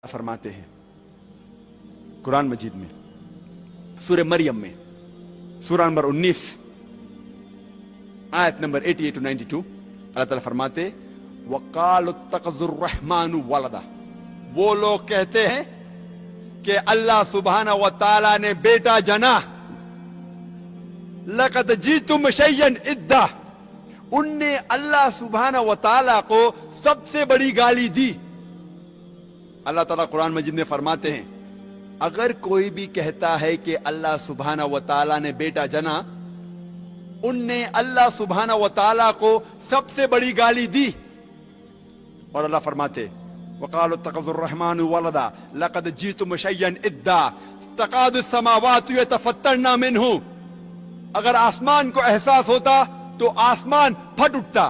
फरमाते हैं कुरान मजीद में सूरह मरियम में सूरह नंबर 19 आयत नंबर 88 to 92 अल्लाह ताला फरमाते वक़ालुत्तख़ज़ुर रहमानु वलदा। वो लोग कहते हैं कि अल्लाह सुब्हाना व तआला ने बेटा जना। लक़द जीतुम शय्यन इद्दा। उनने अल्लाह सुब्हाना व तआला को सबसे बड़ी गाली दी। अल्लाह ताला कुरान मजीद में फरमाते हैं अगर कोई भी कहता है कि अल्लाह सुब्हाना व तआला ने बेटा जना, उनने अल्लाह सुब्हाना व तआला को सबसे बड़ी गाली दी। और अल्लाह फरमाते वक़ालु इत्तख़ज़ुर रहमानु वलदा लक़द जीतुम शय्यन इद्दा तक़ादु समावातु यतफ़त्तरना मिन्हु। अगर आसमान को एहसास होता तो आसमान फट उठता।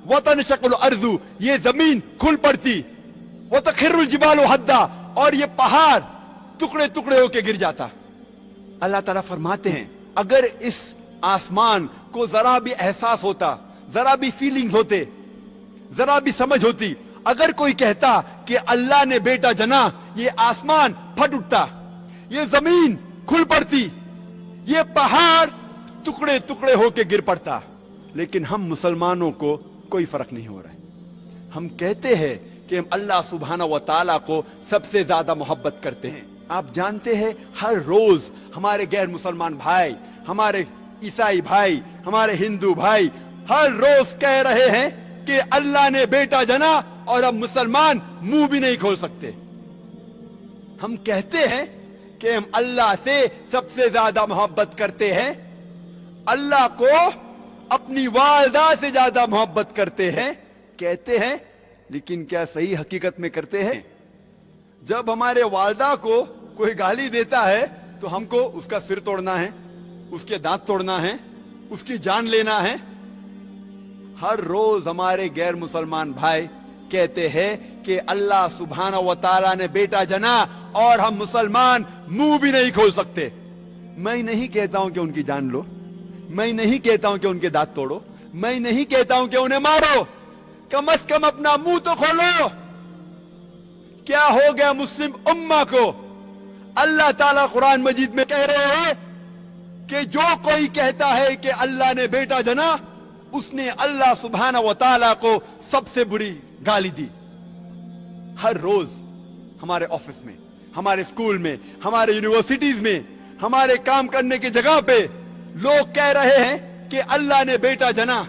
वतनशक़्क़ुल अर्ज़ु, ये जमीन खुल पड़ती। वतख़िर्रुल जिबालु हद्दा, और ये पहाड़ टुकड़े टुकड़े होके गिर जाता। अल्लाह ताला फरमाते हैं अगर इस आसमान को जरा भी एहसास होता, जरा भी फीलिंग्स होते, जरा भी समझ होती, अगर कोई कहता कि अल्लाह ने बेटा जना, ये आसमान फट उठता, ये जमीन खुल पड़ती, ये पहाड़ टुकड़े टुकड़े होके गिर पड़ता। लेकिन हम मुसलमानों को कोई फर्क नहीं हो रहा है। हम कहते हैं कि हम अल्लाह सुब्हाना व तआला को सबसे ज्यादा मोहब्बत करते हैं। आप जानते हैं हर रोज हमारे गैर मुसलमान भाई, हमारे ईसाई भाई, हमारे हिंदू भाई हर रोज कह रहे हैं कि अल्लाह ने बेटा जना, और अब मुसलमान मुंह भी नहीं खोल सकते। हम कहते हैं कि हम अल्लाह से सबसे ज्यादा मोहब्बत करते हैं, अल्लाह को अपनी वालिदा से ज्यादा मोहब्बत करते हैं, कहते हैं, लेकिन क्या सही हकीकत में करते हैं? जब हमारे वालिदा को कोई गाली देता है तो हमको उसका सिर तोड़ना है, उसके दांत तोड़ना है, उसकी जान लेना है। हर रोज हमारे गैर मुसलमान भाई कहते हैं कि अल्लाह सुब्हाना व तआला ने बेटा जना, और हम मुसलमान मुंह भी नहीं खोल सकते। मैं नहीं कहता हूं कि उनकी जान लो, मैं नहीं कहता हूं कि उनके दांत तोड़ो, मैं नहीं कहता हूं कि उन्हें मारो, कम से कम अपना मुंह तो खोलो। क्या हो गया मुस्लिम उम्मा को? अल्लाह ताला कुरान मजीद में कह रहे हैं कि जो कोई कहता है कि अल्लाह ने बेटा जना, उसने अल्लाह सुब्हाना व तआला को सबसे बुरी गाली दी। हर रोज हमारे ऑफिस में, हमारे स्कूल में, हमारे यूनिवर्सिटीज में, हमारे काम करने की जगह पे लोग कह रहे हैं कि अल्लाह ने बेटा जना।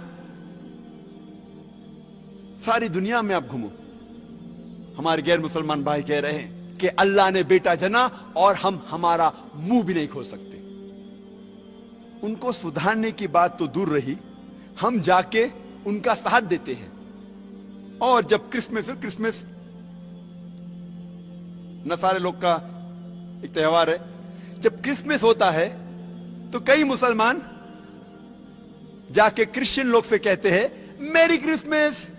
सारी दुनिया में आप घूमो, हमारे गैर मुसलमान भाई कह रहे हैं कि अल्लाह ने बेटा जना, और हम हमारा मुंह भी नहीं खोल सकते। उनको सुधारने की बात तो दूर रही, हम जाके उनका साथ देते हैं। और जब क्रिसमस नसारे लोग का एक त्योहार है, जब क्रिसमस होता है तो कई मुसलमान जाके क्रिश्चियन लोग से कहते हैं मेरी क्रिसमस।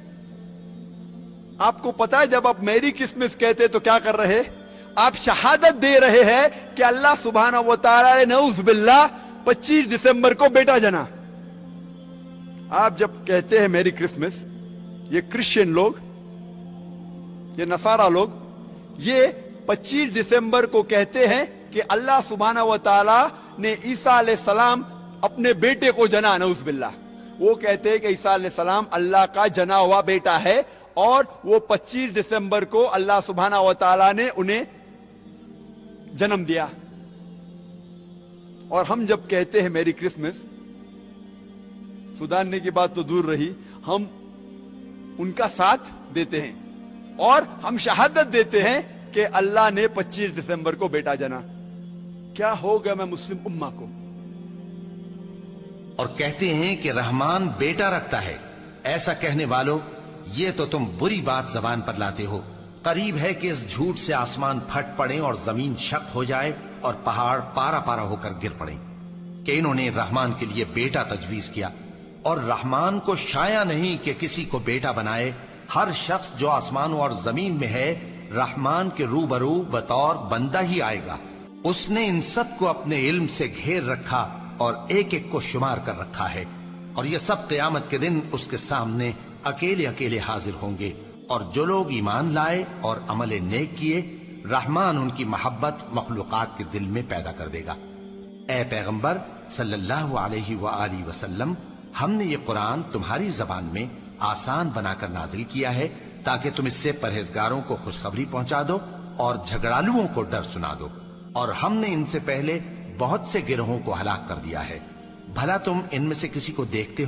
आपको पता है जब आप मेरी क्रिसमस कहते तो क्या कर रहे? आप शहादत दे रहे हैं कि अल्लाह सुब्हाना व तआला ने नऊज़ बिल्लाह 25 दिसंबर को बेटा जना। आप जब कहते हैं मेरी क्रिसमस, ये क्रिश्चियन लोग, ये नसारा लोग, ये 25 दिसंबर को कहते हैं कि अल्लाह सुब्हाना व तआला ने ईसा अलैहिस्सलाम अपने बेटे को जना, नऊज़ बिल्लाह। वो कहते हैं कि ईसा अलैहिस्सलाम अल्लाह का जना हुआ बेटा है, और वो 25 दिसंबर को अल्लाह सुब्हाना व तआला ने उन्हें जन्म दिया। और हम जब कहते हैं मेरी क्रिसमस, सुधारने की बात तो दूर रही, हम उनका साथ देते हैं और हम शहादत देते हैं कि अल्लाह ने 25 दिसंबर को बेटा जना। क्या हो गया मैं मुस्लिम उम्मा को? और कहते हैं कि रहमान बेटा रखता है। ऐसा कहने वालों, ये तो तुम बुरी बात जबान पर लाते हो। करीब है कि इस झूठ से आसमान फट पड़े और जमीन शक हो जाए और पहाड़ पारा पारा होकर गिर पड़े कि इन्होंने रहमान के लिए बेटा तजवीज किया। और रहमान को शाया नहीं कि किसी को बेटा बनाए। हर शख्स जो आसमानों और जमीन में है, रहमान के रूबरू बतौर बंदा ही आएगा। उसने इन सब को अपने इल्म से घेर रखा और एक एक को शुमार कर रखा है। और ये सब क़यामत के दिन उसके सामने अकेले अकेले हाजिर होंगे। और जो लोग ईमान लाए और अमल नेक किए, رحمان ان کی محبت مخلوقات کے دل میں پیدا کر دے گا۔ اے پیغمبر صلی اللہ علیہ وآلہ وسلم، ہم نے یہ قرآن تمہاری زبان میں آسان بنا کر نازل کیا ہے تاکہ تم اس سے پرہیزگاروں کو خوشخبری پہنچا دو اور جھگڑالوؤں کو ڈر سنا دو، اور ہم نے ان سے پہلے بہت سے گروہوں کو ہلاک کر دیا ہے۔ بھلا تم ان میں سے کسی کو دیکھتے ہو